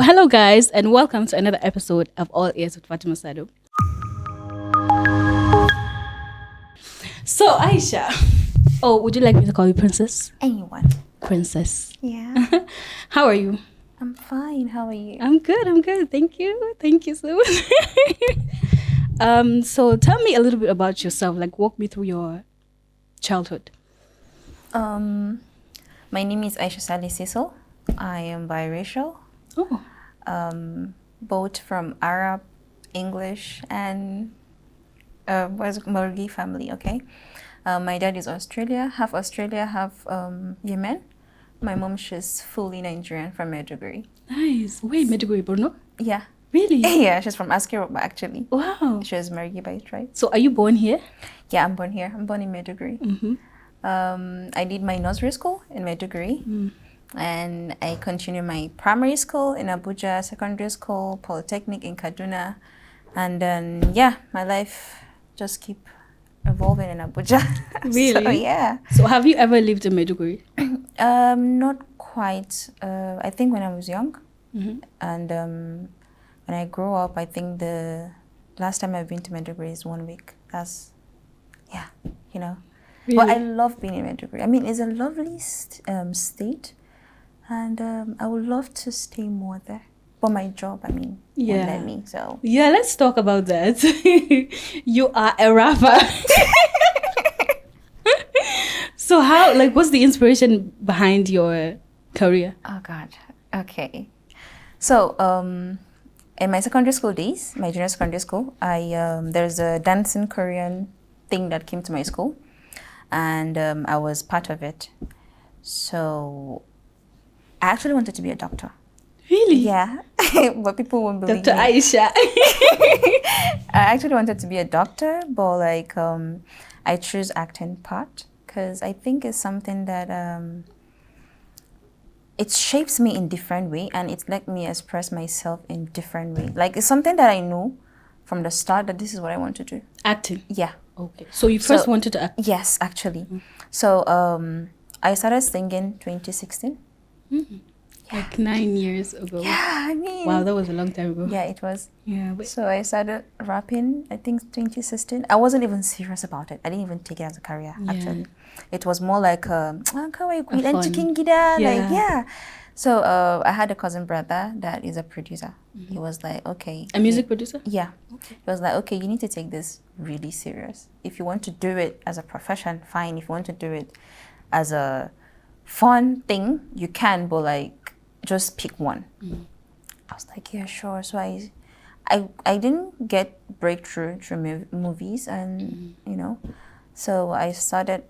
Well, hello guys, and welcome to another episode of All Ears with FatimaSadau. So Aisha, would you like me to call you Princess? Anyone. Princess. Yeah. How are you? I'm fine. How are you? I'm good. Thank you so much. So tell me a little bit about yourself. Like, walk me through your childhood. My name is Aisha Saleh Cecil. I am biracial. Oh. Both from Arab, English, and Morgi family. Okay. My dad is half Australia, half Yemen. My mom, she's fully Nigerian from Maiduguri. Nice. Wait, Maiduguri, Borno? Yeah. Really? Yeah, she's from Askiroba actually. Wow. She was Morgi by tribe. So are you born here? Yeah, I'm born here. I'm born in Maiduguri. Mm-hmm. I did my nursery school in Maiduguri. And I continued my primary school in Abuja, secondary school, polytechnic in Kaduna. And then, my life just keep evolving in Abuja. Really? So, yeah. So have you ever lived in Maiduguri? Not quite. I think when I was young. Mm-hmm. And when I grew up, I think the last time I've been to Maiduguri is 1 week. That's, Really? But I love being in Maiduguri. I mean, it's a lovely state. And I would love to stay more there. But my job, won't let me, so. Yeah, let's talk about that. You are a rapper. So what's the inspiration behind your career? Oh, God. Okay. So, in my secondary school days, my junior secondary school, there's a dancing Korean thing that came to my school. And I was part of it. So I actually wanted to be a doctor. Really? Yeah. But people won't believe Dr. me. Aisha. I actually wanted to be a doctor, but I choose acting part because I think it's something that it shapes me in different way and it let me express myself in different way. Like it's something that I know from the start that this is what I want to do. Acting? Yeah. Okay. So you first wanted to act? Yes, actually. So I started singing 2016. Mm-hmm. Like 9 years ago. Yeah, I mean. Wow, that was a long time ago. Yeah, it was. Yeah. So I started rapping, I think 2016. I wasn't even serious about it. I didn't even take it as a career, actually. It was more like, So I had a cousin brother that is a producer. Mm-hmm. He was like, okay. A music producer? Yeah. Okay. He was like, okay, you need to take this really serious. If you want to do it as a profession, fine. If you want to do it as a fun thing, you can, but just pick one. Mm-hmm. I was like, yeah, sure. So I didn't get breakthrough through movies and, so I started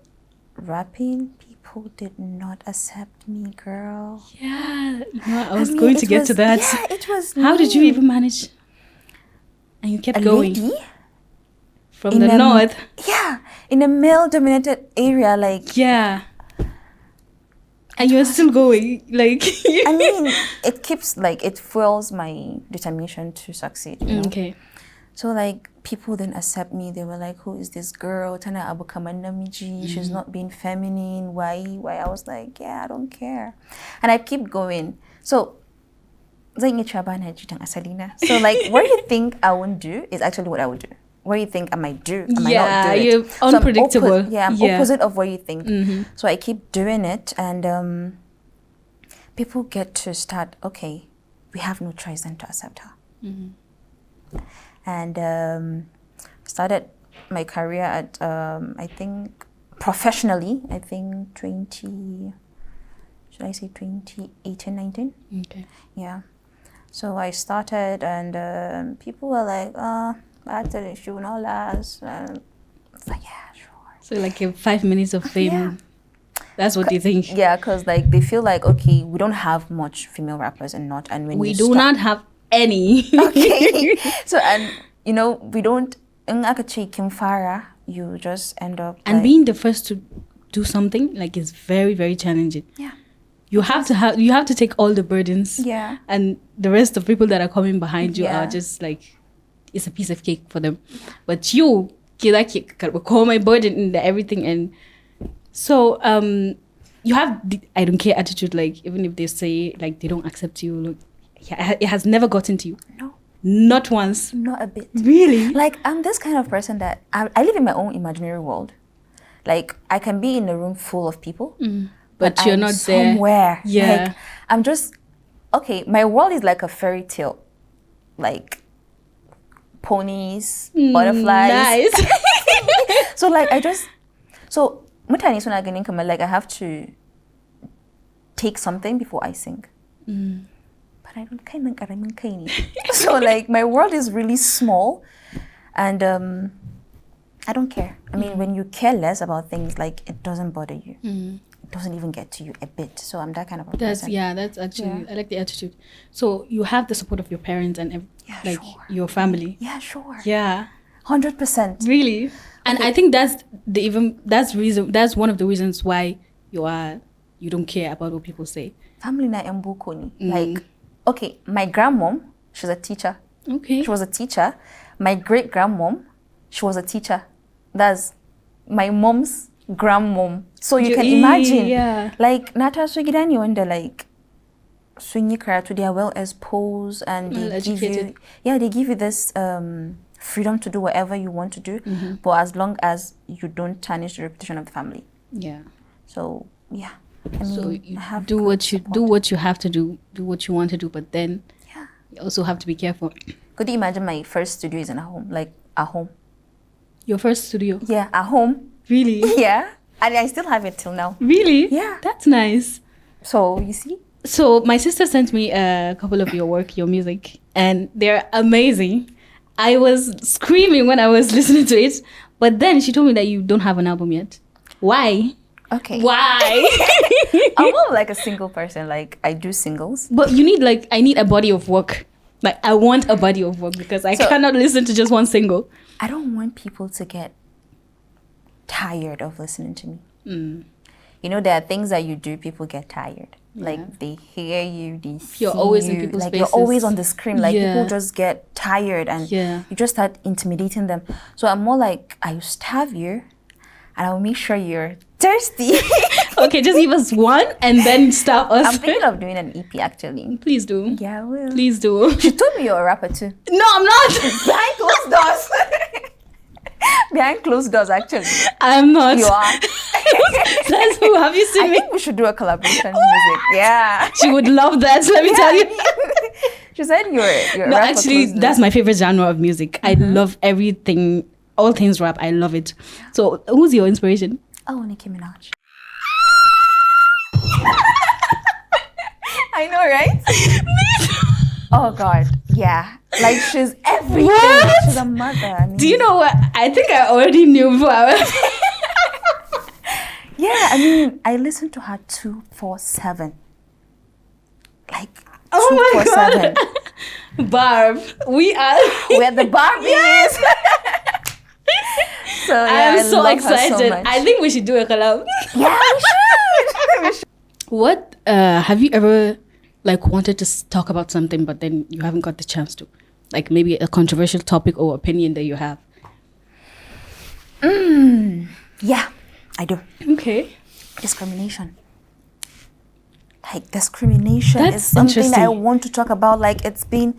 rapping. People did not accept me, girl. Yeah, I was going to get to that. Yeah, it was How did you even manage? And you kept going. Lady? From the north. Yeah, in a male-dominated area, Yeah. And you're still going, I mean, it fuels my determination to succeed. Okay. So people didn't accept me. They were like, "Who is this girl? Tana Abu Kamandamiji. She's not being feminine. Why?" I was like, "Yeah, I don't care," and I keep going. So, so what you think I won't do is actually what I would do. What you think I might do, I might not do it. You're unpredictable. I'm opposite of what you think. Mm-hmm. So I keep doing it, and people get to start. Okay, we have no choice than to accept her. Mm-hmm. And started my career at I think professionally. I think 2018, 19. Okay. Yeah. So I started, and people were like, actually, she will not last. It's like, yeah, sure. So in 5 minutes of fame, Yeah. That's what they think. Yeah, because they feel like, okay, we don't have much female rappers and when we do not have any. Okay. So, and we don't, in Kim Farah, you just end up. And being the first to do something is very, very challenging. Yeah. You have to take all the burdens. Yeah. And the rest of people that are coming behind you Yeah. are just it's a piece of cake for them. But you, call my burden and everything. And so you have the I don't care attitude. Even if they say they don't accept you, Yeah, it has never gotten to you. No. Not once. Not a bit. Really? Like, I'm this kind of person that I live in my own imaginary world. Like, I can be in a room full of people, but you're I'm not there. somewhere. Yeah. Like, I'm just, okay, my world is like a fairy tale. Like, ponies, butterflies. Nice. So, like, so, mutane suna ganin kamar, like, I have to take something before I sing. But I don't kind of karamin kai ne. So, like, my world is really small, and I don't care. I mean, when you care less about things, like, it doesn't bother you. It doesn't even get to you a bit. So I'm that kind of a person. That's actually, I like the attitude. So you have the support of your parents and sure. your family. Yeah, sure. Yeah. 100%. Really? And I think that's one of the reasons why you don't care about what people say. Family na embuko ni. Like, okay, my grandmom, she's a teacher. Okay. She was a teacher. My great grandmom, she was a teacher. That's my mom's grandmom. So you can imagine. Yeah. Like, Nata Sugidani wonder, like, Swinyi Karatu, they are well exposed and they give you this freedom to do whatever you want to do, but as long as you don't tarnish the reputation of the family. Yeah. So yeah. I mean, so you do what you have to do what you want to do, but then you also have to be careful. Could you imagine my first studio is in a home, like a home? Your first studio? Yeah, a home. Really? Yeah, and I still have it till now. Really? Yeah, that's nice. So you see. So my sister sent me a couple of your music, and they're amazing. I was screaming when I was listening to it, but then she told me that you don't have an album yet. Why? Okay. Why? I'm more like a single person. Like, I do singles. But you need, like, I need a body of work. Like, I want a body of work because I cannot listen to just one single. I don't want people to get tired of listening to me. You know, there are things that you do, people get tired. Yeah. Like, they hear you, they see you're always you. In people's like, faces. You're always on the screen. Like, people just get tired and you just start intimidating them. So I'm more like, I will have you and I'll make sure you're thirsty. Okay, just give us one and then stop us. I'm thinking of doing an EP, actually. Please do. Yeah, I will. Please do. She told me you're a rapper too. No, I'm not. Behind closed doors. Behind closed doors, actually. I'm not. You are. That's who. Have you seen I think we should do a collaboration music. Yeah. She would love that. Let me tell you. She said you're no, a rapper. Actually, that's my favorite genre of music. I love everything, all things rap. I love it. So, who's your inspiration? Oh, Nicki Minaj. I know, right? Oh God, yeah. Like, she's everything. What? She's a mother. I mean, do you know what? I think I already knew before. Yeah, I mean, I listen to her 247. Like, oh my 247. God. Barb, we're the Barbies. So yeah, I am so excited. So I think we should do a collab. Yeah, we should. What have you ever like wanted to talk about something, but then you haven't got the chance to? Like maybe a controversial topic or opinion that you have. Yeah, I do. Okay. Discrimination. Like, discrimination That's is something that I interesting. want to talk about. Like, it's been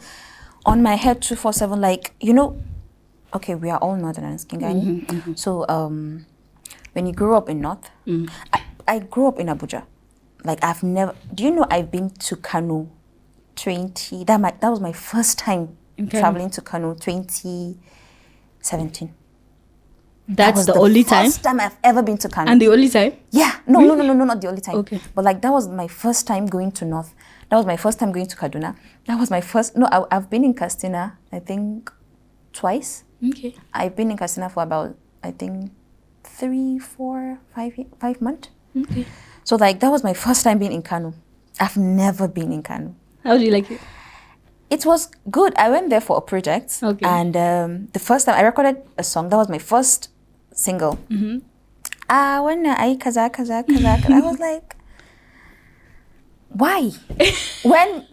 on my head 247. Like, you know, okay, we are all Northerners, Kingani. So, when you grew up in North, I grew up in Abuja. Like, I've never, do you know I've been to Kano 20, that was my first time traveling to Kano 2017. That's the only time? First time I've ever been to Kano. And the only time? Yeah. No, not the only time. Okay. But like, that was my first time going to North. That was my first time going to Kaduna. That was my first, I've been in Kastina, I think, twice. Okay. I've been in Kastina for about, I think, 3, 4, 5 months. Okay. So like, that was my first time being in Kano. I've never been in Kano. How do you like it? It was good. I went there for a project. Okay. And the first time I recorded a song, that was my first single. When I kaza. I was like, why? When,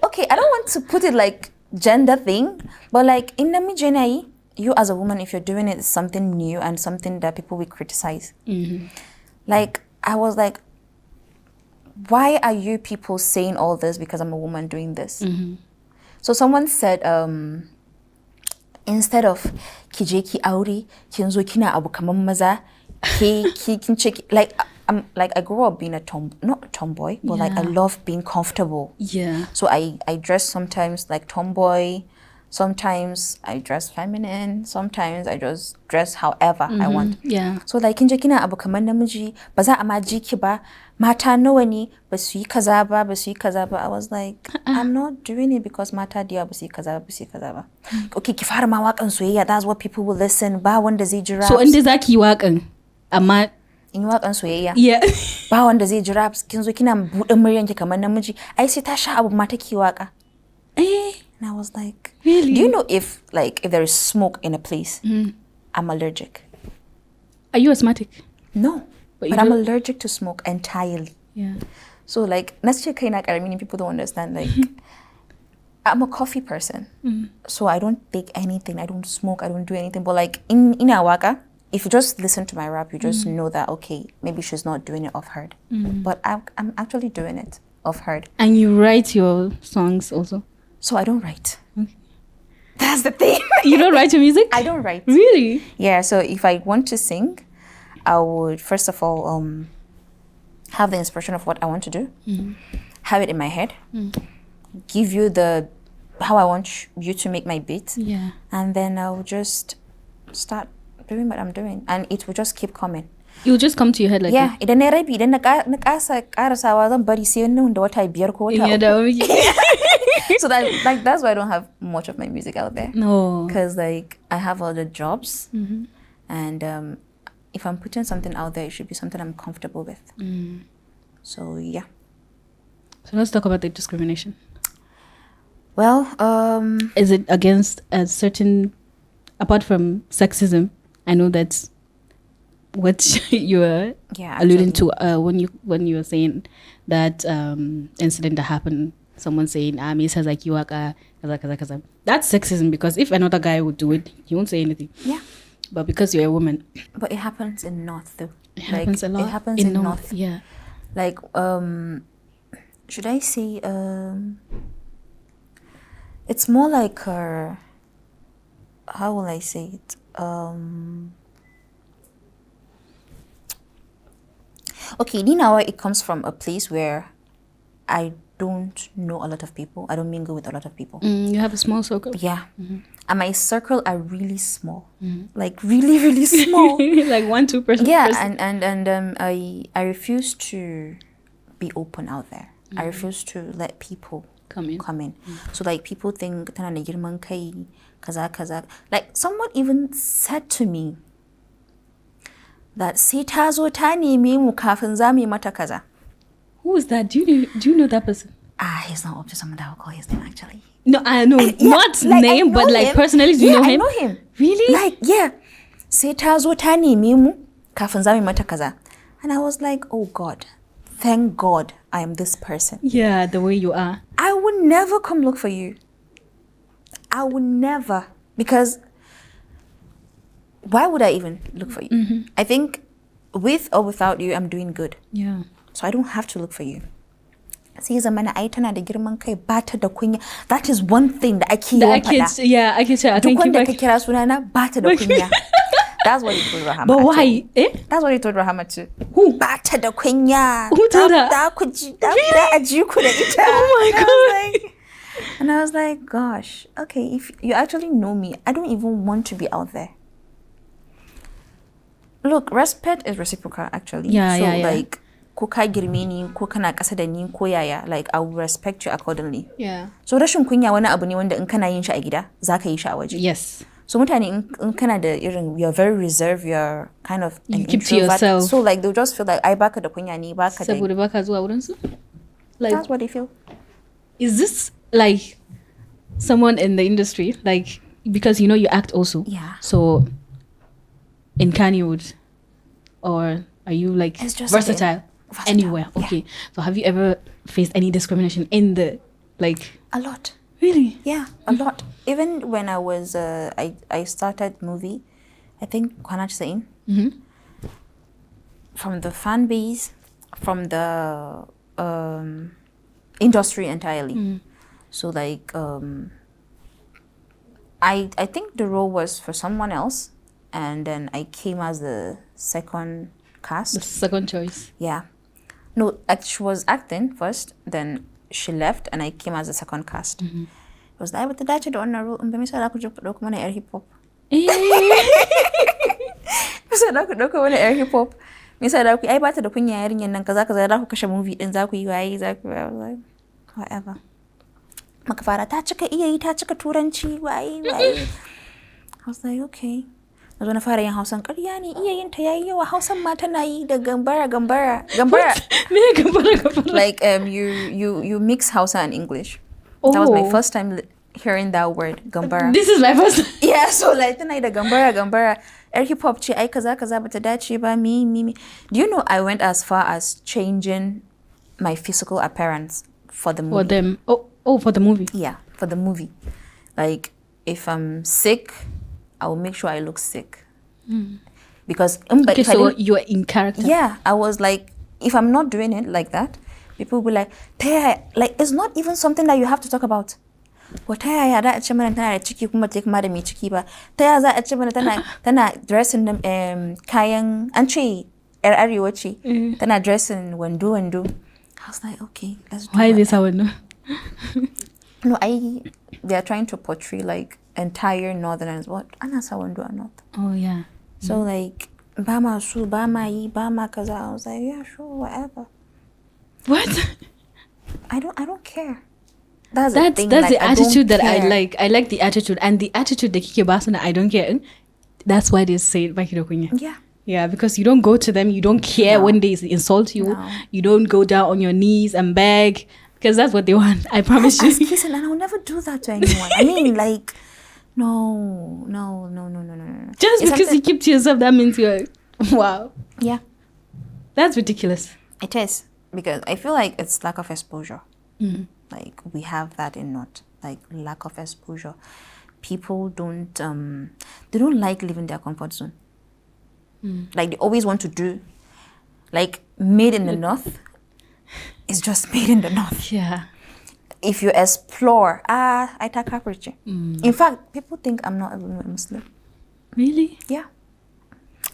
okay, I don't want to put it like gender thing, but like in the Mijenai, you as a woman, if you're doing it, it's something new and something that people will criticize. Like, I was like, why are you people saying all this because I'm a woman doing this? So someone said, instead of kije ki aure, kinzo kina abu kaman maza, kin check, like I grew up being not a tomboy, but like I love being comfortable. Yeah. So I dress sometimes like tomboy, sometimes I dress feminine, sometimes I just dress however I want. Yeah. So like kinje kina abu kaman namiji, baza ama jiki ba, mata nawa ne basu yi kaza ba, basu yi kaza ba. I was like, I'm not doing it because mata diya basu yi kaza ba. Okay, ki fara ma waƙan soyayya, that's what people will listen. Ba wanda zai ji raps. So inda zaki yi waƙan, amma in yi waƙan soyayya. Yeah. Ba wanda zai ji raps, kin zo kina buɗe muryanki kamar namiji. Ai sai ta sha abu ma take waƙa. And I was like, really? Do you know if there is smoke in a place, I'm allergic. Are you asthmatic? No, but I'm allergic to smoke entirely. Yeah. So like, I mean, people don't understand. Like, I'm a coffee person, so I don't take anything. I don't smoke. I don't do anything. But like in Awaka, if you just listen to my rap, you just know that okay, maybe she's not doing it off-heard, but I'm actually doing it off-heard. And you write your songs also? So I don't write. Okay. That's the thing. You don't write your music? I don't write. Really? Yeah. So if I want to sing, I would first of all have the inspiration of what I want to do, have it in my head, give you how I want you to make my beat, and then I will just start doing what I'm doing, and it will just keep coming. It will just come to your head like that. Idan na rabi, idan na kasa karasawa zan bari sai nan da wata biyar ko wata uku. So that's why I don't have much of my music out there. No. Because like I have other jobs, and if I'm putting something out there, it should be something I'm comfortable with. So yeah. So let's talk about the discrimination. Well, is it against a certain, apart from sexism? I know that's what you were alluding to when you were saying that incident that happened. Someone saying, "Me says like you are kaza." That's sexism, because if another guy would do it, he won't say anything. Yeah. But because you're a woman. But it happens in North though. It happens a lot. It happens in North. Yeah. Like should I say it's more like how will I say it? Okay, Ninawa, it comes from a place where I don't know a lot of people. I don't mingle with a lot of people. You have a small circle? Yeah. And my circle are really small. Like really, really small. Like 1-2 person. Yeah, and I refuse to be open out there. I refuse to let people come in. So like people think tana da girman kai kaza. Like someone even said to me that sai ta zo ta neme mu kafin za mu yi mata kaza. Who is that? Do you know that person? He's not up to someone that will call his name actually. No, I know. Not like, name, but like him. Personally, do you know him? I know him. Really? Like, yeah. Sai ta zo ta neme mu kafin za mu yi mata kaza. And I was like, oh God, thank God I am this person. Yeah, the way you are. I would never come look for you. I would never. Because why would I even look for you? I think with or without you, I'm doing good. Yeah. So I don't have to look for you. Sai zamana ai tana da girman kai, ba ta da kunya. That is one thing that I keep on faɗa. Yeah, I can tell. Duk wanda ka kira sunana ba ta da kunya. That's what he told Rahama. But why? That's what he told Rahama too. Who? Ba ta da kunya. Who told her? Da ku ji da aji ku da ita. Oh my God. And I was like, gosh, okay, if you actually know me, I don't even want to be out there. Look, respect is reciprocal, actually. Yeah, so, yeah. like, ko ka girme ni, ko kana ƙasa da ni, ko yaya, like, I will respect you accordingly. Yeah. So, rashin kunya wani abu ne wanda in kana yin shi a gida, za ka yi shi a waje. Yes. So, mutane in kana da irin, you're very reserved, you're kind of an you keep introvert. to yourself. So, like, they'll just feel like, ai baka da kunya ni, baka da... Saboda baka zuwa wurin su? Like, that's what they feel. Is this, like, someone in the industry? Like, because, you know, you act also. Yeah. So, in Kannywood, or are you, like, versatile? Anywhere? Okay. Yeah. So, have you ever faced any discrimination in the, like... A lot. Really? Yeah, a lot. Even when I was, I started movie, I think Kwanach Sain, from the fan base, from the industry entirely. So like I think the role was for someone else, and then I came as the second cast. The second choice. Yeah. No, she was acting first, then she left, and I came as the second cast. It was like, but the Dutch don't know. I said I could look on air hip hop. I said I could look on air hip hop. I said I bought the kunya airing and then kaza da ku kashe movie din za ku yi waye za ku like whatever. Maka fara ta cika iya yi ta cika turanci waye. I was like, okay. Na zo na fara yin Hausan ƙarya ne iya yin ta yayi yawa Hausan ma tana yi da gambara. Me gambara. Like you mix Hausa and English. That was my first time hearing that word, gambara. This is my first. Yeah, so like tana yi da gambara. Air hip hop ce ai kaza bata dace ba me. Do you know I went as far as changing my physical appearance for the movie? For them. Oh, for the movie. Yeah, for the movie. Like if I'm sick, I will make sure I look sick. Because okay, so you're in character. Yeah, I was like, if I'm not doing it like that, people will be like, like it's not even something that you have to talk about. But tana da ciki kuma take ma da mai ciki ba. Taya za a ce mana tana dressing kayan an ce yar arewa ce. Tana dressing wando. I was like, okay, let's do it. Why this window? No, they are trying to portray like entire northerners. What? Ana sa wando or not? Oh yeah. So like ba ma su, ba ma yi, ba ma kaza. I was like, yeah, sure, whatever. What? I don't care. That's like, the attitude that care. I like. I like the attitude, and the attitude that kike basuna I don't care. That's why they say it baki dokunya. Yeah. Yeah, because you don't go to them, you don't care when they insult you. No. You don't go down on your knees and beg because that's what they want. I promise you. Listen, and I will never do that to anyone. I mean, like, no. Just because you keep to yourself, that means you're wow. Yeah. That's ridiculous. It is because I feel like it's lack of exposure. Like we have that in not like lack of exposure. People don't they don't like leaving their comfort zone. Like they always want to do like made in the north. It's just made in the north. Yeah. If you explore, I take cockroach. In fact, people think I'm not a Muslim. Really? Yeah.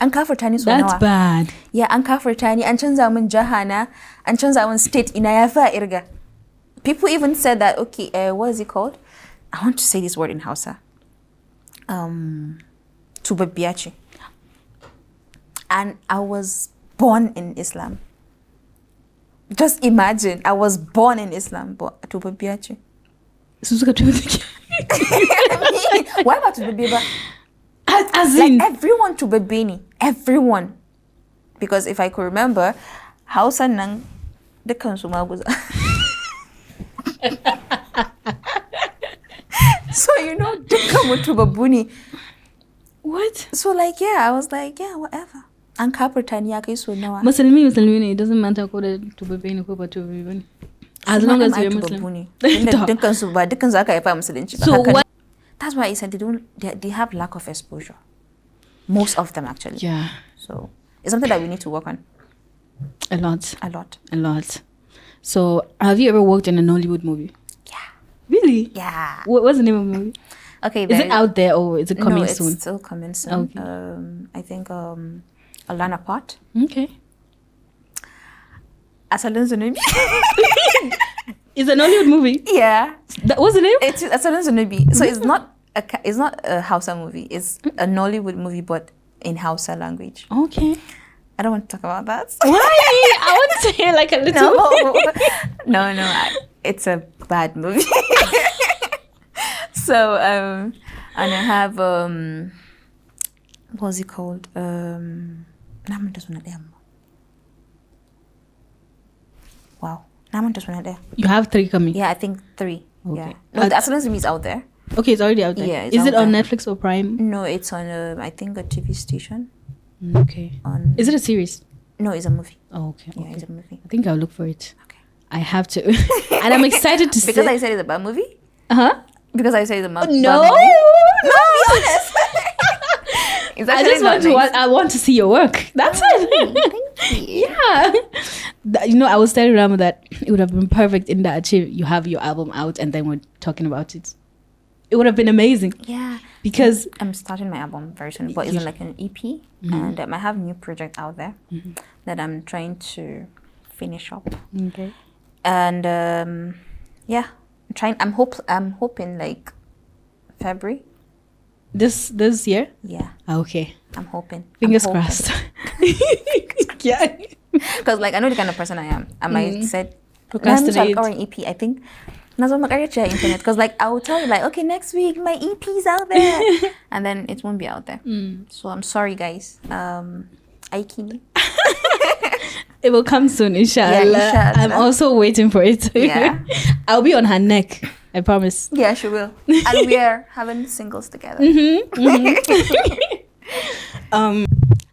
An kafarta ni so nawa. That's bad. Yeah, an kafarta ni, an canza min jahana, an canza min state ina ya fa irga. People even said that, okay, what is it called? I want to say this word in Hausa. Tubabiachi. And I was born in Islam. Just imagine, I was born in Islam, but tubabiachi. Why about tubabiba? As in? Like everyone tubabini. Everyone. Because if I could remember, Hausa nang the consumer was. So you know, babuni. What? So like yeah, I was like yeah, whatever. An kafarta ni ya kai so nawa. Musulmi ne, it doesn't matter ko da tubabini ko ba tubabini. As long as you're Muslim. Dukkan su ba dukkan zaka haifa musulunci ba. So what? That's why I said they have lack of exposure. Most of them actually. Yeah. So it's something that we need to work on. A lot. A lot. A lot. So have you ever worked in a Nollywood movie? Yeah. Really? Yeah. What's the name of the movie? Okay. Is it out there or is it coming soon? No, it's still coming soon. Okay. I think Alana Pot. Okay. Asalin Zunubi. It's a Nollywood movie? Yeah. What's the name? It's Asalin Zunubi. So it's not a Hausa movie. It's a Nollywood movie, but in Hausa language. Okay. I don't want to talk about that. Why? I want to hear like a little. No. It's a bad movie. So and I have what's it called? Wow. You have 3 coming? Yeah, I think 3. Okay. Yeah. No, the Asalin Zunubi is out there. Okay, it's already out there. Yeah. Is it on Netflix or Prime? No, it's on I think a TV station. Okay. Is it a series? No, it's a movie. Oh, okay. Yeah, it's a movie. I think I'll look for it. Okay. I have to. And I'm excited to see. Because I said it's a bad movie? Uh-huh. Because I said it's a bad movie? No, be honest. I want to see your work. That's it. Thank you. Yeah. You know, I was telling Rama that it would have been perfect in that you have your album out and then we're talking about it. It would have been amazing. Yeah. Because I'm starting my album very soon, but it's like an EP, and I have a new project out there that I'm trying to finish up. Okay. And yeah, I'm hoping like February. This year? Yeah. Okay. I'm hoping. Fingers crossed. Yeah. Because like I know the kind of person I am. I might said procrastinate or an EP. I think that's what my internet. Because like I will tell you like, okay, next week my EP's out there, and then it won't be out there. So I'm sorry, guys. Aikini. It will come soon, inshallah. Yeah, inshallah. I'm also waiting for it. Yeah. I'll be on her neck. I promise. Yeah, she will. And we are having singles together.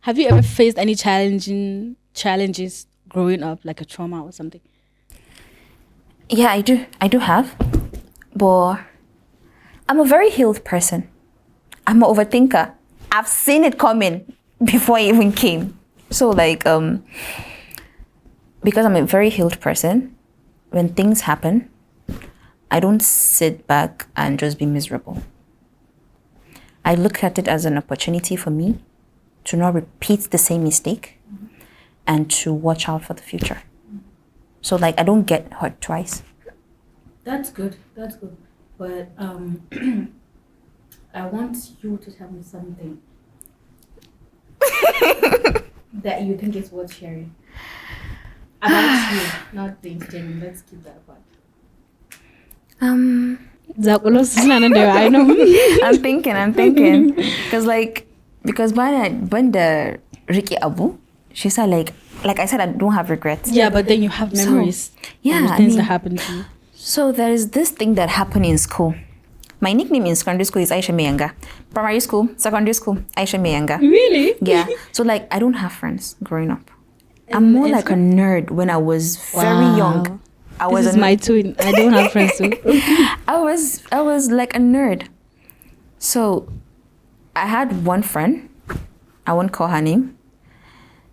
Have you ever faced any challenges growing up, like a trauma or something? Yeah, I do. I do have. But I'm a very healed person. I'm an overthinker. I've seen it coming before it even came. So like, because I'm a very healed person, when things happen, I don't sit back and just be miserable. I look at it as an opportunity for me to not repeat the same mistake and to watch out for the future. So like I don't get hurt twice. That's good. But I want you to tell me something that you think is worth sharing about you, not the entertainment. Let's keep that apart. I know. I'm thinking. Because when the Ricky Abu, she said like I said, I don't have regrets. Yeah, but then you have memories. Yeah, things that happened to you. So there is this thing that happened in school. My nickname in secondary school is Aisha Meyanga. Primary school, secondary school, Aisha Meyanga. Really? Yeah. So like I don't have friends growing up. I'm more like a nerd when I was very young. This is my twin. I don't have friends too. I was like a nerd. So I had one friend. I won't call her name.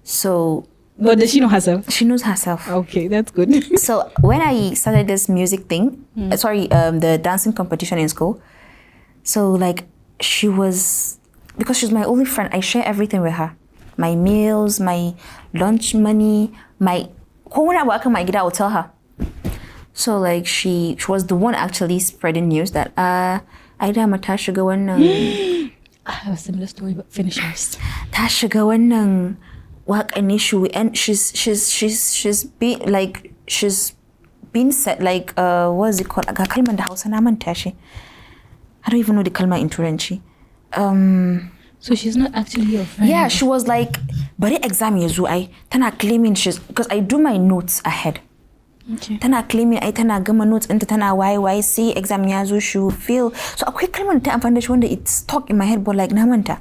So but does she know herself? She knows herself. Okay, that's good. So when I started this music thing, the dancing competition in school, so like she was, because she's my only friend, I share everything with her. My meals, my lunch money, when I work on my gida, I will tell her. So like she was the one actually spreading news that I am ta shiga wannan. I have a similar story, but finish first. Ta shiga wannan waƙan issue, and she's been set like what is it called? Ga kalman da Hausa na manta shi. I don't even know the kalma in Turanci. So she's not actually your friend. Yeah, she was like, bari exam yazo ai tana claiming because I do my notes ahead. Okay. Tana claiming ai tana gama notes ɗinta tana waye sai exam yazo she will fail. So akwai kalman ta amfani da shi wanda it's stuck in my head, but like na manta.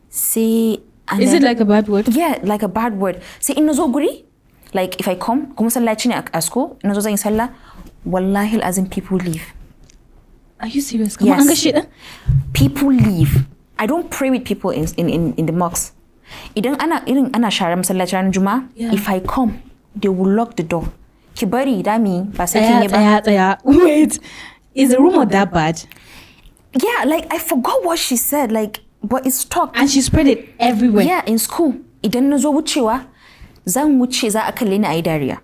Say is it like a bad word? Yeah, like a bad word. Say in nazo guri, like if I come sallaci ne a school, in nazo zan yi sallah, wallahi azim people leave. Are you serious? Yes. People leave. I don't pray with people in the mosque. Idan ana share masallaci ran Juma'a, if I come, they will lock the door. Ki bari dami ba sai kin yi ba. Wait. Is the rumor that bad? Yeah, like I forgot what she said, like, but it's stuck. And she spread it everywhere. Yeah, in school. Idan nazo wucewa, zan wuce za a kalle ni ayi dariya.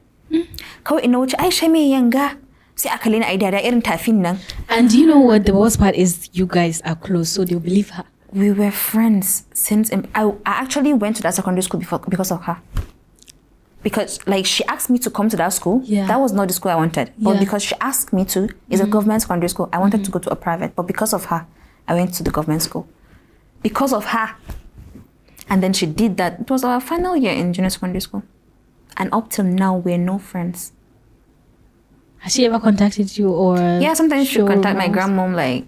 Kawai ina wuce Aisha Meyanga. Sai a kalle ni ayi dariya irin tafin nan. And do you know what the worst part is? You guys are close, so they'll believe her. We were friends since I actually went to that secondary school because of her. Because like she asked me to come to that school. Yeah. That was not the school I wanted. But because she asked me to, it's a government secondary school. I wanted to go to a private. But because of her, I went to the government school. Because of her. And then she did that. It was our final year in junior secondary school. And up till now, we're no friends. Has she ever contacted you or? Yeah, sometimes she'll contact my grandmom like,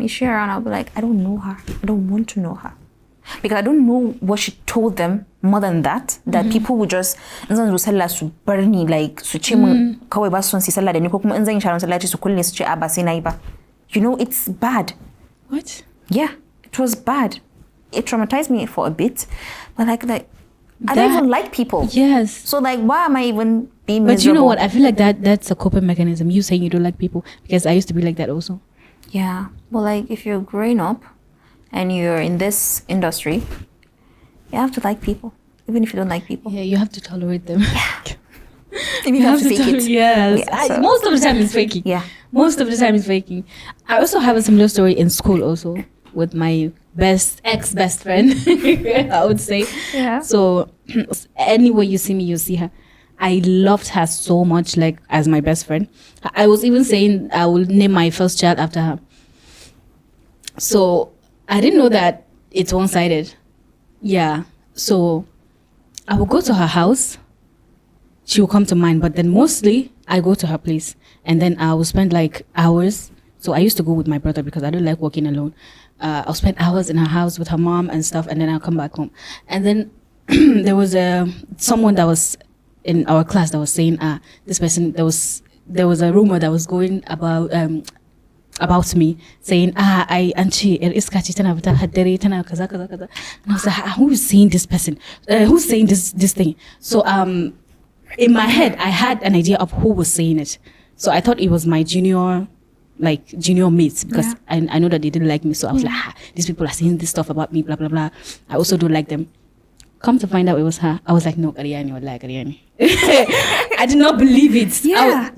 is she around? I'll be like, I don't know her. I don't want to know her. Because I don't know what she told them more than that people would just su barni like su ce mun kawai ba su son su sallah da ni ko kuma in zan yi sharon sallaci su kulle su ce a ba sai nayi ba. You know, it's bad. What? Yeah, it was bad. It traumatized me for a bit. But like I don't even like people. Yes. So like why am I even be miserable. But you know what? I feel like that's a coping mechanism. You saying you don't like people, because I used to be like that also. Yeah, but like if you're growing up and you're in this industry, you have to like people, even if you don't like people. Yeah, you have to tolerate them. If you have to fake it. Yes. So- Most of the time it's faking. Yeah. Most of the time it's faking. I also have a similar story in school also with my ex-best friend, I would say. Yeah. So anywhere you see me, you see her. I loved her so much, like as my best friend. I was even saying I will name my first child after her. So I didn't know that it's one-sided. Yeah. So I will go to her house. She will come to mine, but then mostly I go to her place, and then I will spend like hours. So I used to go with my brother because I don't like walking alone. I'll spend hours in her house with her mom and stuff, and then I'll come back home. And then there was someone that was in our class that was saying, this person, there was a rumor that was going about me, saying, I anchi iskachi tana vita haddare tana kaza kaza kaza. And I was like, who is saying this person? Who's saying this thing? So in my head, I had an idea of who was saying it. So I thought it was my junior mates, because I know that they didn't like me. So I was like, these people are saying this stuff about me, blah blah blah. I also don't like them. Come to find out it was her. I was like, no, Kariani, or like Kariani. I did not believe it. Yeah.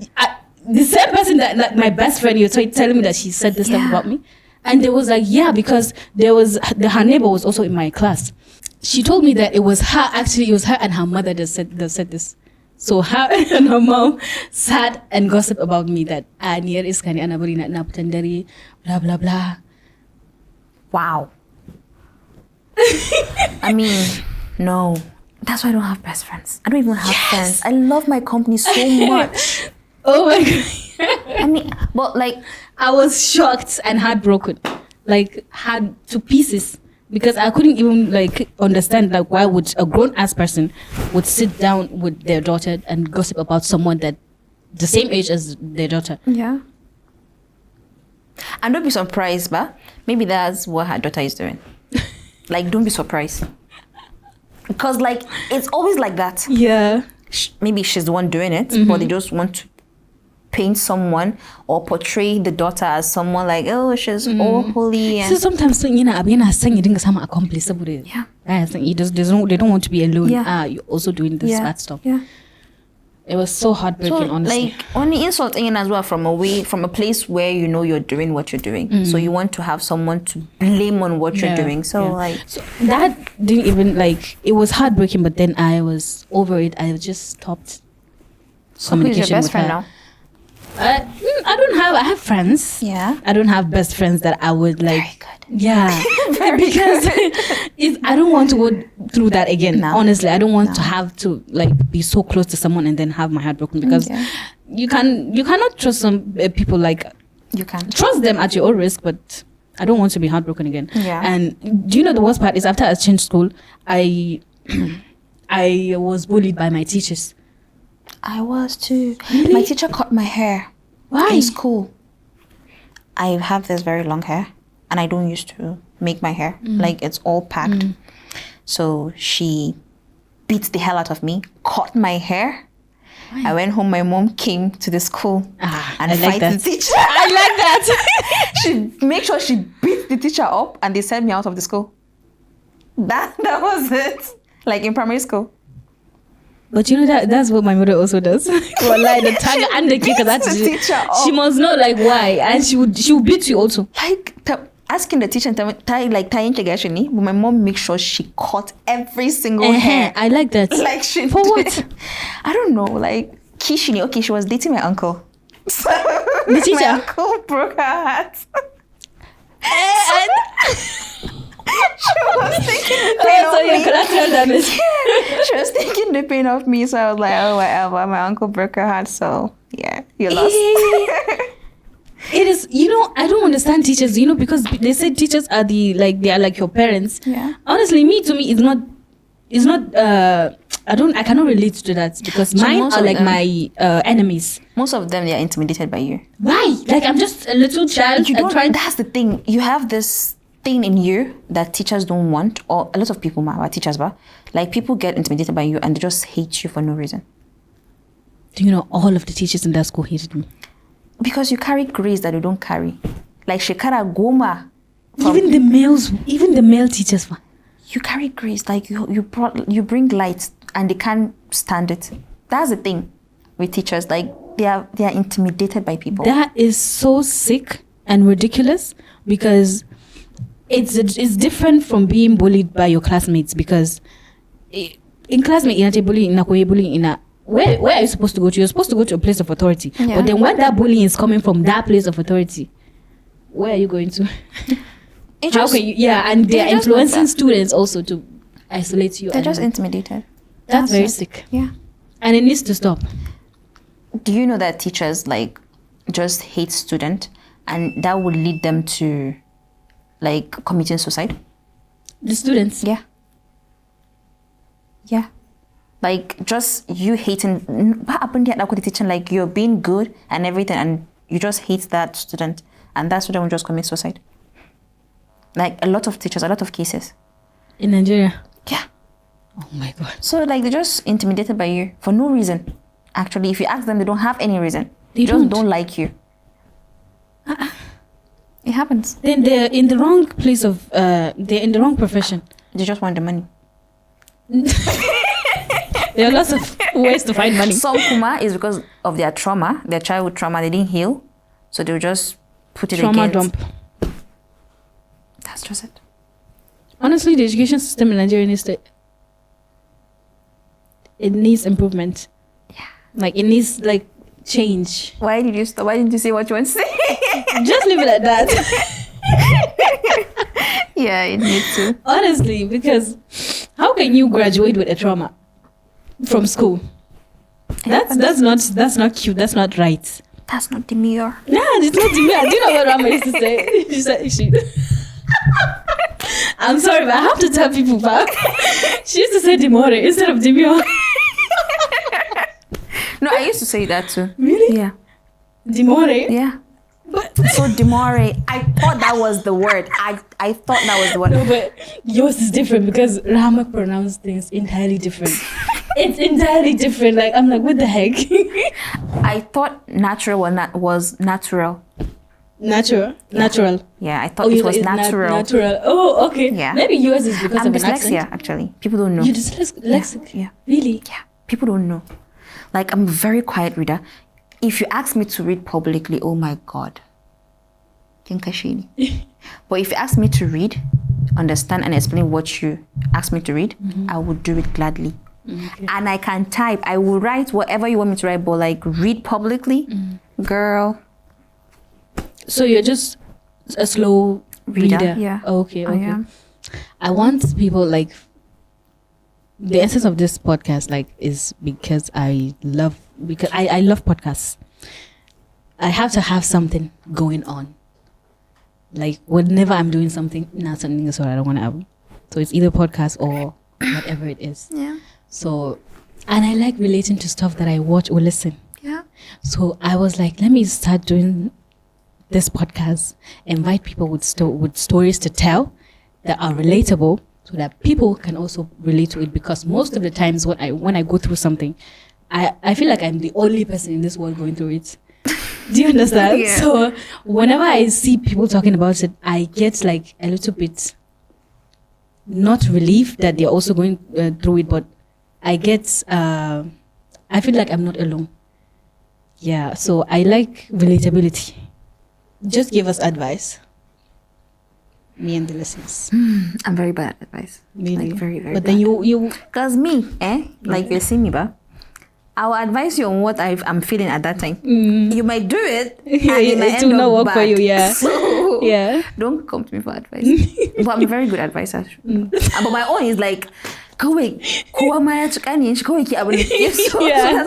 The same person that, like my best friend, you're telling me that she said this stuff about me. And there was like, because her neighbor was also in my class. She told me that it was her and her mother that said this. So her and her mom sat and gossiped about me that near is kani anabari na putandari, blah blah blah. Wow. I mean, no. That's why I don't have best friends. I don't even have friends. I love my company so much. Oh my god. I mean, but like, I was shocked and heartbroken, like had to pieces, because I couldn't even like understand like why would a grown ass person would sit down with their daughter and gossip about someone that the same age as their daughter. yeah. And don't be surprised, but maybe that's what her daughter is doing. Like, don't be surprised, because like it's always like that. Yeah. Maybe she's the one doing it, but they just want to paint someone or portray the daughter as someone like, oh, she's all holy. And So sometimes you know, I'm saying you didn't some accomplice about it. yeah, They don't want to be alone. Yeah. You're also doing this bad stuff. yeah. It was so heartbreaking, So honestly. like only insulting as well from a place where you know you're doing what you're doing. So you want to have someone to blame on what you're doing. So like, so that didn't even like, it was heartbreaking, but then I was over it. I just stopped so who's your communication best with friend her. now? I have friends. Yeah. I don't have best friends that I would like. Very good. Yeah. Because I don't want to go through that again. No. Honestly, I don't want to have to like be so close to someone and then have my heart broken, because you cannot trust some people. Like, You can. trust them at your own risk, but I don't want to be heartbroken again. Yeah. And do you know the worst part is, after I changed school, I was bullied by my teachers. I was too. Really? My teacher cut my hair. Why? In school. I have this very long hair, and I don't used to make my hair. Like, it's all packed. So she beat the hell out of me, cut my hair. Why? I went home. My mom came to the school and I like fight that. the teacher. I like that. She made sure she beat the teacher up, and they sent me out of the school. That was it. Like in primary school. But you know that's what my mother also does. Well, like the tag and the kicker, that's The teacher up. she must know like why, and she would beat you also. Like asking the teacher and tying Chegashini, but my mom makes sure she cut every single hair. I like that. Like she For did. what? I don't know. Like Kishini, okay, she was dating my uncle. So The teacher? my uncle broke her heart. She was taking the pain So of your me. collateral damage. She was taking the pain of me, so I was like, oh whatever. My uncle broke her heart, so yeah, you lost. It is, you know, I don't understand teachers, you know, because they say teachers are they are like your parents. Yeah. Honestly, to me, it's not. I cannot relate to that, because So mine most are of like them- my enemies. Most of them, they are intimidated by you. Why? Like, I'm just a little child. You don't. trying. That's the thing. You have this thing in you that teachers don't want, or a lot of people are teachers, but like people get intimidated by you and they just hate you for no reason. Do you know all of the teachers in that school hated me? Because you carry grace that you don't carry. Like Shekara Goma. Even the male teachers. You carry grace, like you bring light, and they can't stand it. That's the thing with teachers. Like they are intimidated by people. That is so sick and ridiculous, because it's different from being bullied by your classmates. Because in classmate, where are you supposed to go to? You're supposed to go to a place of authority. Yeah. But then when that bullying is coming from that place of authority, where are you going to? And they're influencing students also to isolate you. They're just intimidated. That's very sick. Yeah. And it needs to stop. Do you know that teachers like just hate students, and that would lead them to like committing suicide? The students? Yeah. Yeah. Like just you hating, what happened here with the teaching, like you're being good and everything, and you just hate that student, and that student will just commit suicide. Like a lot of teachers, a lot of cases. In Nigeria? Yeah. Oh my God. So like they're just intimidated by you for no reason. Actually, if you ask them, they don't have any reason. They just don't like you. It happens. Then they're in the wrong place of, they're in the wrong profession. They just want the money. There are lots of ways to find money. Some Kuma is because of their trauma, their childhood trauma, they didn't heal. So they'll just put it trauma against. dump. That's just it. Honestly, the education system in Nigeria needs improvement. Yeah. Like it needs like change. Why did you stop? Why didn't you say what you want to say? Just leave it at that. Yeah, it needs to. Honestly, because how can you graduate with a trauma from school? That's not cute. That's not right. That's not demure. Nah, it's not demure. Do you know what Rama used to say? She I'm sorry, but I have to tell people back. She used to say demure instead of demure. No, I used to say that too. Really? Yeah. Demure? Yeah. But so demure, I thought that was the word. I thought that was the word. No, but yours is different because Rama pronounced things entirely different. It's entirely different. Like I'm like, what the heck? I thought natural was natural. Natural. Yeah, I thought it was natural. Natural. Oh, okay. Yeah. Maybe yours is because I'm of an dyslexia, accent. actually. People don't know. You're dyslexic? Yeah. Really? Yeah. People don't know. Like, I'm a very quiet reader. If you ask me to read publicly, oh my God. Kinkashini. But if you ask me to read, understand and explain what you ask me to read, I would do it gladly. Okay. And I can type. I will write whatever you want me to write, but like read publicly, girl. So you're just a slow reader? Yeah. Okay. I want people like the essence of this podcast is because I love podcasts. I have to have something going on. Like whenever I'm doing something, not something is what I don't want to have. So it's either podcast or whatever it is. Yeah. So, and I like relating to stuff that I watch or listen. Yeah. So I was like, let me start doing this podcast, invite people with stories to tell that are relatable, so that people can also relate to it. Because most of the times when I go through something, I feel like I'm the only person in this world going through it. Do you understand? Yeah. So whenever I see people talking about it, I get like a little bit not relief that they're also going through it, but I get I feel like I'm not alone. Yeah. So I like relatability. Just give us advice. Me and the listeners. I'm very bad at advice. Really? Like very, very but bad. Then you Cause me, like you see me, ba. I will advise you on what I'm feeling at that time. You might do it, and it might will end not up work bad. for you. Yeah. So Yeah. don't come to me for advice. But I'm a very good advisor. But my own is like, so that's the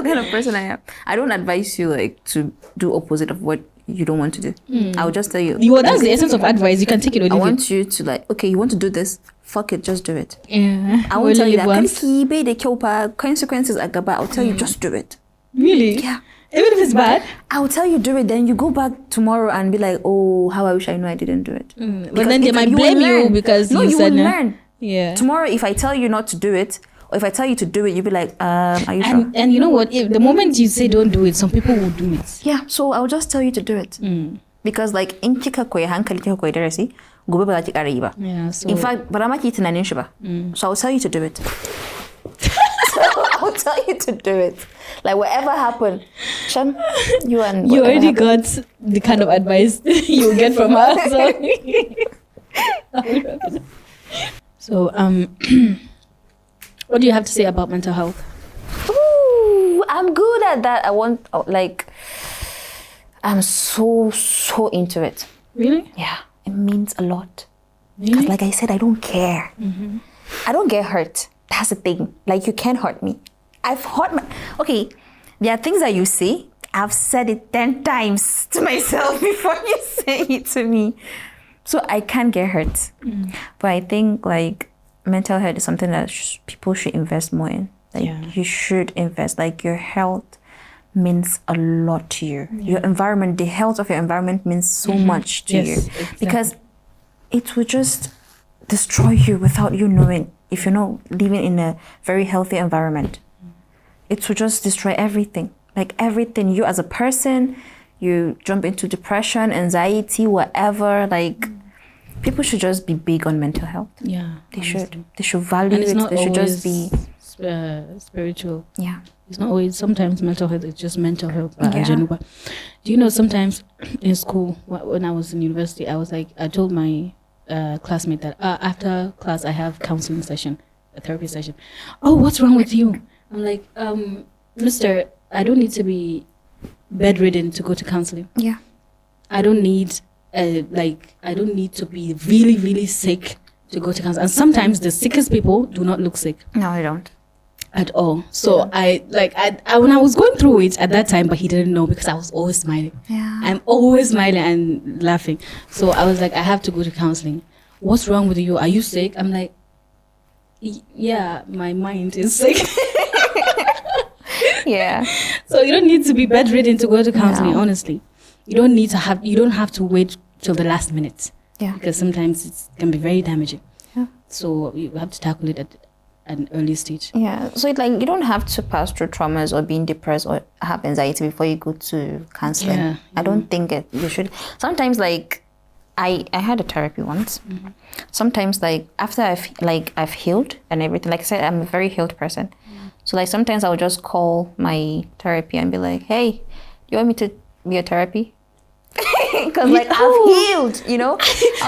kind of person I am. I don't advise you like to do opposite of what you don't want to do. I will just tell you. That's the essence of advice. You can take it or leave I it. want you to like, okay, you want to do this? Fuck it, just do it. Yeah. I won't tell you that. Once. Consequences are bad. I'll tell you, just do it. Really? Yeah. Even if it's bad? I will tell you, do it. Then you go back tomorrow and be like, oh, how I wish I knew I didn't do it. But then they might blame you because you said will no. learn. Yeah. Tomorrow, if I tell you not to do it, Or if I tell you to do it, you'll be like, are you sure? And you know what? If the moment you say don't do it, some people will do it. Yeah, so I'll just tell you to do it. Because like in kika koyi hankali kika koyi darasi, gobe ba za ki ƙara yi ba. Yeah, so In fact, ba ma ki tunanin shi ba. So I'll tell you to do it. I'll tell you to do it. Like whatever happened, Shan, you already got the kind of advice you get from her. So, what do you have to say about mental health? Ooh, I'm good at that. I'm so into it. Really? Yeah, it means a lot. Really? Because like I said, I don't care. I don't get hurt. That's the thing. Like, you can't hurt me. I've hurt okay, there are things that you say. I've said it 10 times to myself before you say it to me. So I can't get hurt. But I think, like, mental health is something that people should invest more in. Like, you should invest. Like, your health means a lot to you. Your environment, the health of your environment means so much to you. Exactly. Because it will just destroy you without you knowing. If you're not living in a very healthy environment, it will just destroy everything. Like everything. You as a person, you jump into depression, anxiety, whatever. Like, people should just be big on mental health. Yeah, they should. They should value it. They should just be spiritual. Yeah, it's not always. Sometimes mental health is just mental health. Do you know? Sometimes in school, when I was in university, I told my classmate that after class I have counseling session, a therapy session. Oh, what's wrong with you? I'm like, mister, I don't need to be bedridden to go to counseling. Yeah. I don't need I don't need to be really, really sick to go to counseling. And sometimes the sickest people do not look sick. No, they don't. At all. So I when I was going through it at that time, but he didn't know because I was always smiling. Yeah. I'm always smiling and laughing. So I was like, I have to go to counseling. What's wrong with you? Are you sick? I'm like, yeah, my mind is sick. Yeah. So you don't need to be bedridden to go to counseling, honestly. You don't have to wait till the last minute. Yeah. Because sometimes it can be very damaging. Yeah. So you have to tackle it at an early stage. Yeah. So it's like you don't have to pass through traumas or being depressed or have anxiety before you go to counseling. Yeah. I don't think you should. Sometimes like I had a therapy once. Sometimes like after I've healed and everything, like I said, I'm a very healed person. So like sometimes I would just call my therapy and be like, hey, you want me to be a therapy? Because like I've healed, you know.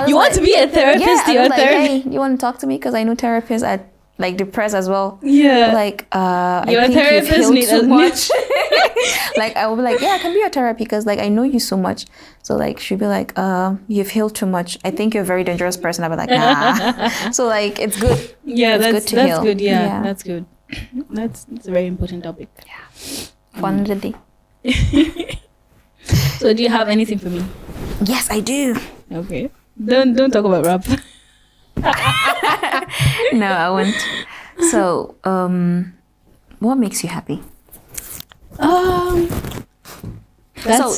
You want to be a therapist? Yeah, You're I was like, therapy. hey, you want to talk to me? Because I know therapists are like depressed as well. Yeah. Like I Your think you've therapist healed too much. much. Like I will be like, yeah, I can be your therapy because like I know you so much. So like she'll be like, you've healed too much. I think you're a very dangerous person. I'll be like, nah. So like it's good. Yeah, it's that's good to heal. good. Yeah, that's good. That's a very important topic. Yeah. Fun of the day. So do you have anything for me? Yes, I do. Okay. Don't talk about rap. No, I won't. So, what makes you happy? So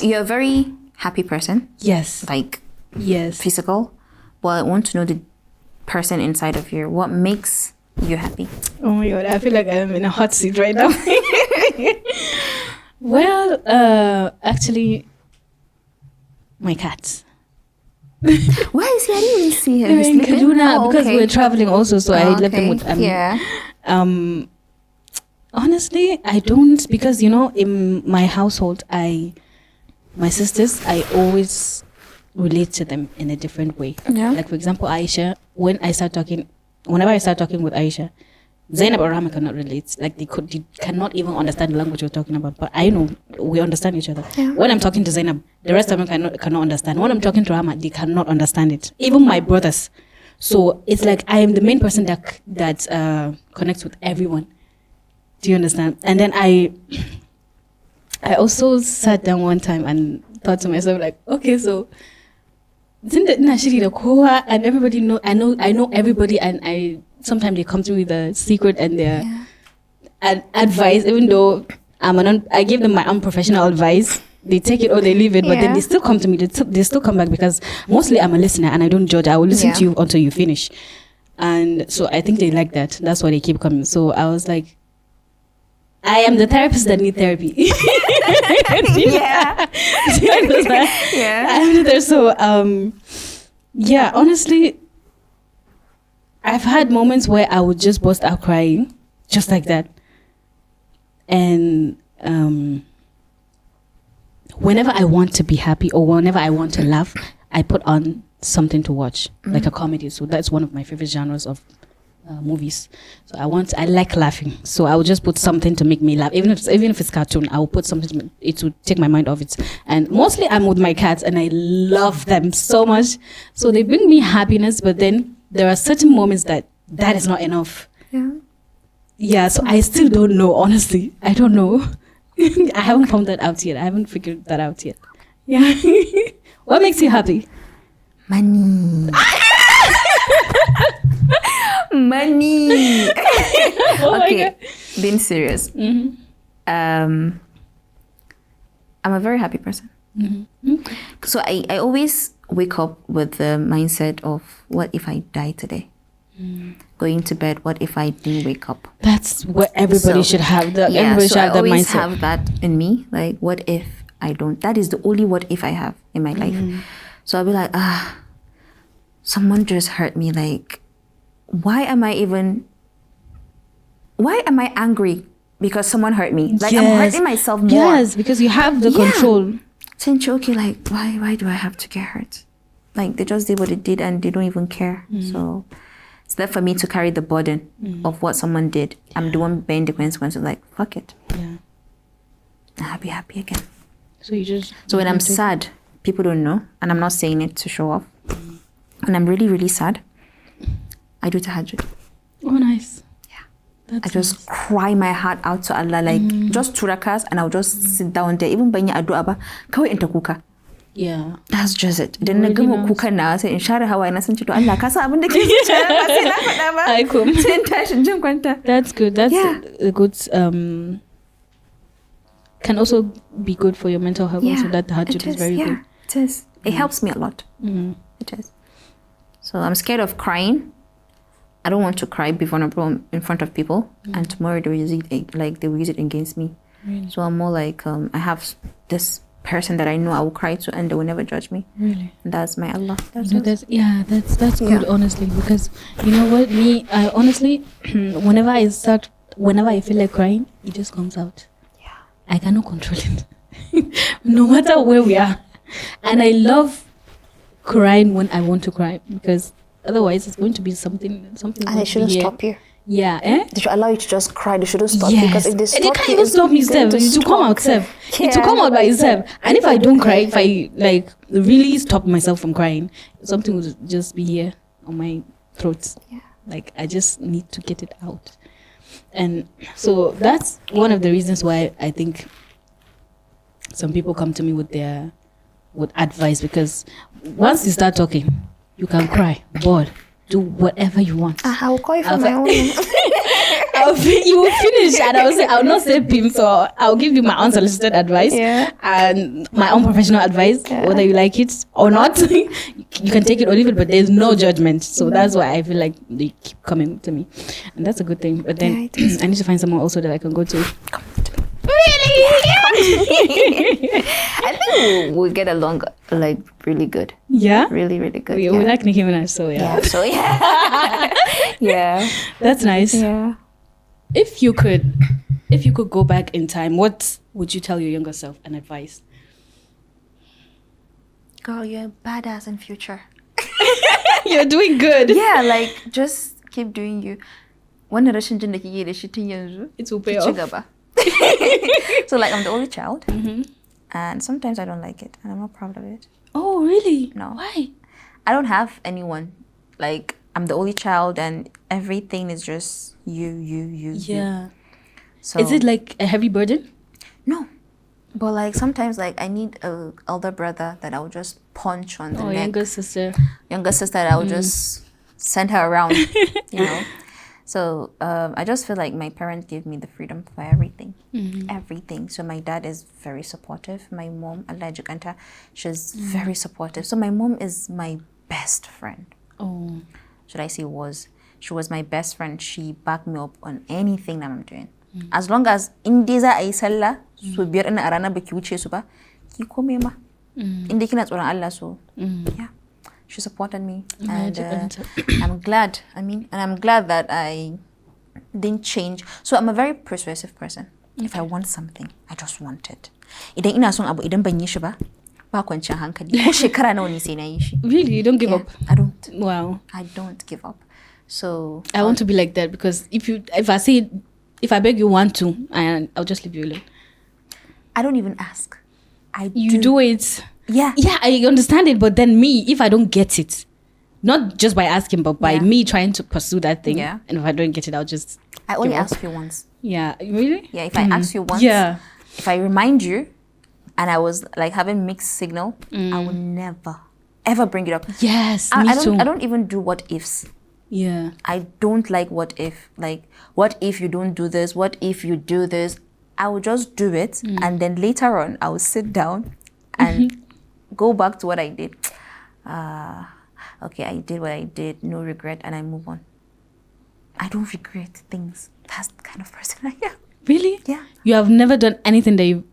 you're a very happy person. Yes. Like yes. physical. But I want to know the person inside of you. What makes you happy? Oh my god, I feel like I'm in a hot seat right now. Well, actually, my cat. Where is he? I didn't even see him. They're in Kaduna because we're traveling also, so I left them with yeah. Honestly, I don't, because you know, in my household, my sisters, I always relate to them in a different way. Yeah. Like for example, Aisha, whenever I start talking with Aisha, Zainab or Rama cannot relate. Like they cannot even understand the language we're talking about. But I know we understand each other. Yeah. When I'm talking to Zainab, the rest of them cannot understand. When I'm talking to Rama, they cannot understand it. Even my brothers. So it's like I am the main person that connects with everyone. Do you understand? And then I also sat down one time and thought to myself like, okay, so and everybody know I know everybody, and sometimes they come to me with a secret and their advice, even though I give them my unprofessional advice. They take it or they leave it, but then they still come to me. They still come back because mostly I'm a listener and I don't judge. I will listen to you until you finish. And so I think they like that. That's why they keep coming. So I was like, I am the therapist that need therapy. Yeah. Do you understand? Yeah. I'm there. So yeah, honestly, I've had moments where I would just burst out crying, just like that. And whenever I want to be happy or whenever I want to laugh, I put on something to watch, like a comedy. So that's one of my favorite genres of movies. So I like laughing. So I will just put something to make me laugh. Even if it's cartoon, I will put something it will take my mind off it. And mostly I'm with my cats and I love them so much. So they bring me happiness, but then there are certain moments that is not enough. Yeah. Yeah, so I still don't know, honestly. I don't know. I haven't found that out yet. I haven't figured that out yet. Yeah. What makes you happy? Money. Money. Oh Okay, being serious. Mm-hmm. I'm a very happy person. Mm-hmm. So I always wake up with the mindset of, what if I die today? Going to bed, what if I didn't wake up? That's what everybody should have. Everybody should have I that always mindset. have that in me. Like, what if I don't? That is the only what if I have in my life. So I'll be like, someone just hurt me. Like, why am I angry because someone hurt me? Like, I'm hurting myself more. Yes, because you have the control. Since okay, like, why do I have to get hurt? Like, they just did what they did and they don't even care. So it's there for me to carry the burden of what someone did. I'm the one bearing the consequences. Like, fuck it. Yeah. I'll be happy again. So when I'm sad, people don't know, and I'm not saying it to show off. When I'm really, really sad, I do tahajjud. Oh, nice. I just cry my heart out to Allah, like just 2 rakas, and I'll just sit down there. Even when you addu'a ba, kawai in ta kuka. Yeah. That's just it. Then na gama kukan na sai in share hawaye na san ce to Allah ka san abin da ke zuciya ba sai na faɗa ba. I come. Sai in tashi jin kwanta. That's good. That's a good can also be good for your mental health. Also, that tahajjud is very good. It is. It helps me a lot. It is. So I'm scared of crying. I don't want to cry, be vulnerable in front of people, and tomorrow they will use it against me. Really? So I'm more like I have this person that I know I will cry to, and they will never judge me. Really? And that's my Allah. That's That's good, honestly, because you know what, I honestly, whenever I feel like crying, it just comes out. Yeah. I cannot control it, no matter where we are, and I love crying when I want to cry, because otherwise it's going to be something. And they shouldn't stop you. Yeah, They should allow you to just cry. They shouldn't stop you, because if they stop can't even stop me, Steph. It will come out, Steph. It will come out by itself. And if I don't cry, if I like really stop myself from crying, something will just be here on my throat. Yeah. Like I just need to get it out. And so that's one of the reasons why I think some people come to me with advice, because once you start talking, you can cry, bored, do whatever you want. I will call you for my own. You will finish, and I'll not say pimp, so I'll give you my unsolicited advice and my unprofessional advice, whether you like it or not. You can take it or leave it, but there's no judgment. So that's why I feel like they keep coming to me, and that's a good thing. But then I need to find someone also that I can go to. Really? I think we'll get along like really good. Yeah? Really, really good. We like Nicki Minaj, so yeah. Yeah. That's nice. Yeah. If you could go back in time, what would you tell your younger self and advice? Girl, you're a badass in future. You're doing good. Yeah, like just keep doing you. Wannan rashin jin da kike da shi tun yanzu, It will pay ki ci off. gaba. So like I'm the only child, and sometimes I don't like it, and I'm not proud of it. Oh, really? No. Why? I don't have anyone. Like I'm the only child, and everything is just you. Yeah. So Is it like a heavy burden? no? But like sometimes like I need a elder brother that I will just punch on the neck. Younger sister. Younger sister that I will just send her around, you know. So I just feel like my parents gave me the freedom for everything. Everything. So my dad is very supportive. My mom, Allah Jukanta, she's very supportive. So my mom is my best friend. Oh. Should I say was? She was my best friend. She backed me up on anything that I'm doing. As long as in deza ayi sallah, so biyar ina a rana baki wuce su ba, ki kome ma. Inda kina tsoron Allah so. Yeah. She supported me, and I'm glad. I'm glad that I didn't change. So I'm a very persuasive person. If I want something, I just want it. Idan ina son abu idan ban yi shi ba kwanciyar hankali. Ko shekara nawa ne sai na yi shi. Really, you don't give up? I don't. Wow. I don't give up. So I want to be like that, because if I beg you want to, and I'll just leave you alone. I don't even ask. You do it. Yeah. Yeah, I understand it, but then me, if I don't get it, not just by asking, but by me trying to pursue that thing, and if I don't get it, I only ask you once. Yeah, really? Yeah, if I ask you once, if I remind you, and I was like having mixed signal, I will never, ever bring it up. Yes, I don't even do what ifs. Yeah. I don't like what if. Like, what if you don't do this? What if you do this? I will just do it, and then later on, I will sit down and go back to what I did. Okay, I did what I did, no regret, and I move on. I don't regret things. That's the kind of person I am. Really? Yeah. You have never done anything that you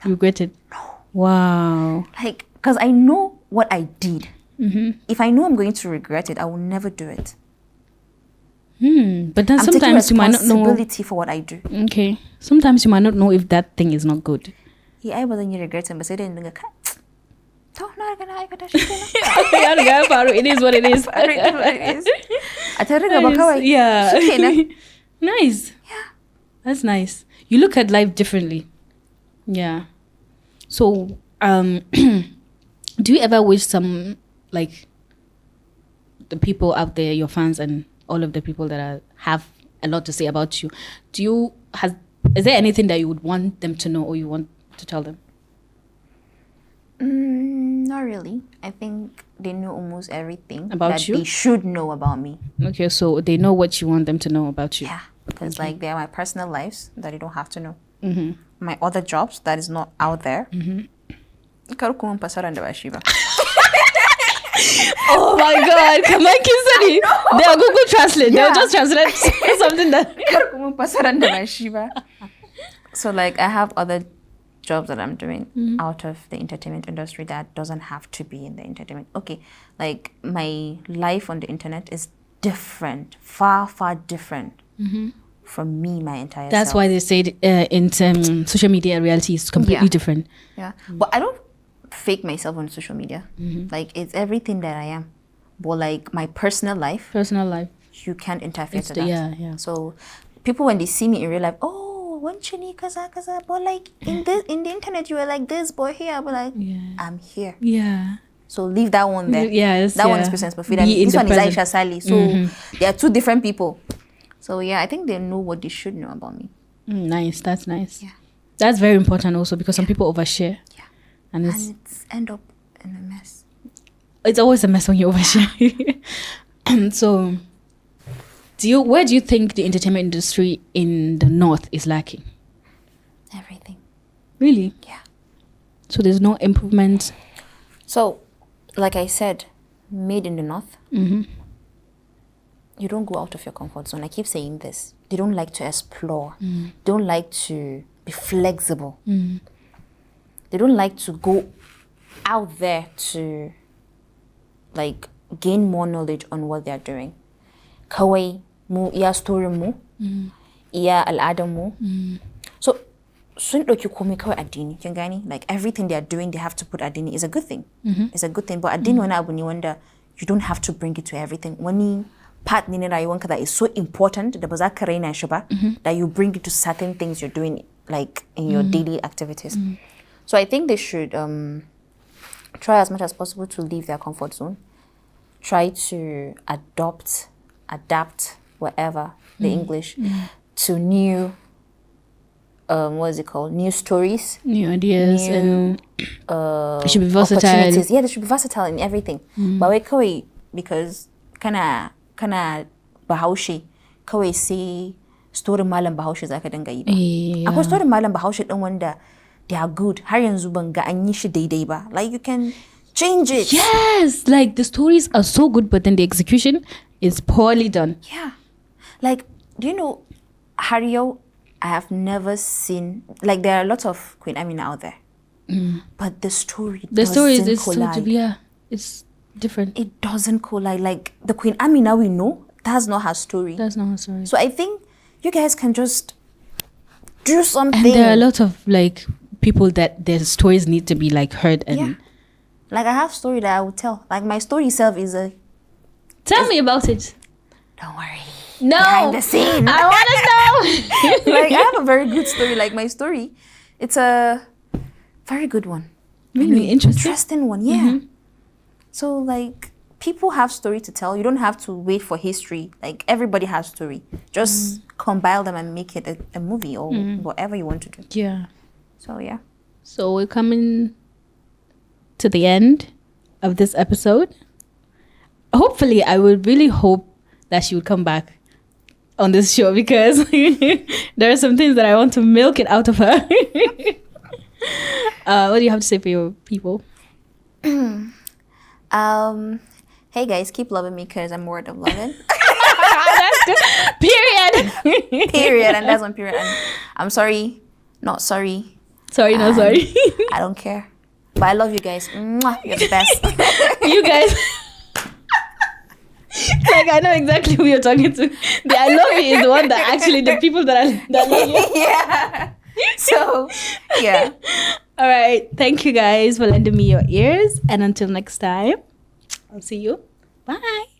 regretted? No. Wow. Like, because I know what I did. If I know I'm going to regret it, I will never do it. But then sometimes you might not know. Responsibility for what I do. Okay. Sometimes you might not know if that thing is not good. Yeah, I wasn't regretting, but I didn't think it is what it is. Yeah. Nice. Yeah. That's nice. You look at life differently. Yeah. So, do you ever wish some, like, the people out there, your fans and all of the people that have a lot to say about you, is there anything that you would want them to know or you want to tell them? Not really. I think they know almost everything about you. They should know about me. Okay, so they know what you want them to know about you. Yeah, because like they are my personal lives that they don't have to know. My other jobs that is not out there. Oh my God! Come on, Kisari. They are Google Translate. They'll just translate something that. So like I have other jobs that I'm doing out of the entertainment industry that doesn't have to be in the entertainment. Okay, like my life on the internet is different, far different from me, my entire That's self. why they said in social media, reality is completely different. Yeah, but I don't fake myself on social media. Like it's everything that I am. But like my personal life, you can't interfere to that. Yeah. So people when they see me in real life, kaza. But like in the internet, you were like this, boy here. But like I'm here. Yeah. So leave that one there. Yes. That one is Princess Mufeedah. This one is Aisha Sally. So they are two different people. So yeah, I think they know what they should know about me. Nice. That's nice. Yeah. That's very important also because some people overshare. Yeah. And it's end up in a mess. It's always a mess when you overshare. So, where do you think the entertainment industry in the North is lacking? Everything. Really? Yeah. So there's no improvement? So, like I said, made in the North, you don't go out of your comfort zone. I keep saying this. They don't like to explore. They don't like to be flexible. They don't like to go out there to like gain more knowledge on what they're doing. Kawai mu iya story mu, iya al'adar mu. So sun ɗauki komai kawai addini, kin gani? Like everything they are doing, they have to put addini is a good thing. It's a good thing. But addini wani abu ne wanda you don't have to bring it to everything. Wani part ne na rayuwanka that is so important da ba za ka raina shi ba, that you bring it to certain things you're doing like in your daily activities. So I think they should try as much as possible to leave their comfort zone. Try to adapt whatever, the English, to new, what is it called? New stories. New ideas. And they should be versatile. Opportunities. Yeah, they should be versatile in everything. But we kawai, because kana Bahaushe, kawai say story malam Bahaushe zaka dinga yi ba. Akwai story malam Bahaushe din wanda they are good. Har yanzu ban ga an yi shi daidai ba. Like you can change it. Yes, like the stories are so good, but then the execution is poorly done. Yeah. Like, do you know, Harriet, I have never seen, like, there are lots of Queen Amina out there. But the story is collide. It's different. It doesn't collide. Like, the Queen Amina we know, that's not her story. That's not her story. So I think you guys can just do something. And there are a lot of, like, people that their stories need to be, like, heard. And like, I have a story that I would tell. Like, my story itself is a... Tell me about it. Don't worry. No. Behind the scene. I want to know. Like, I have a very good story. Like, my story, it's a very good one. Really interesting one, yeah. So, like, people have story to tell. You don't have to wait for history. Like, everybody has story. Just compile them and make it a movie or whatever you want to do. Yeah. So, yeah. So, we're coming to the end of this episode. Hopefully, I would really hope that she would come back on this show, because there are some things that I want to milk it out of her. What do you have to say for your people? Hey guys, keep loving me because I'm worth of loving. That's good. Period. Period. And that's one period. And I'm sorry, not sorry. Sorry, not sorry. I don't care. But I love you guys. Mwah, you're the best. You guys. Like, I know exactly who you're talking to. The I love you is the one that actually the people that love you. Yeah. So, yeah. All right. Thank you guys for lending me your ears. And until next time, I'll see you. Bye.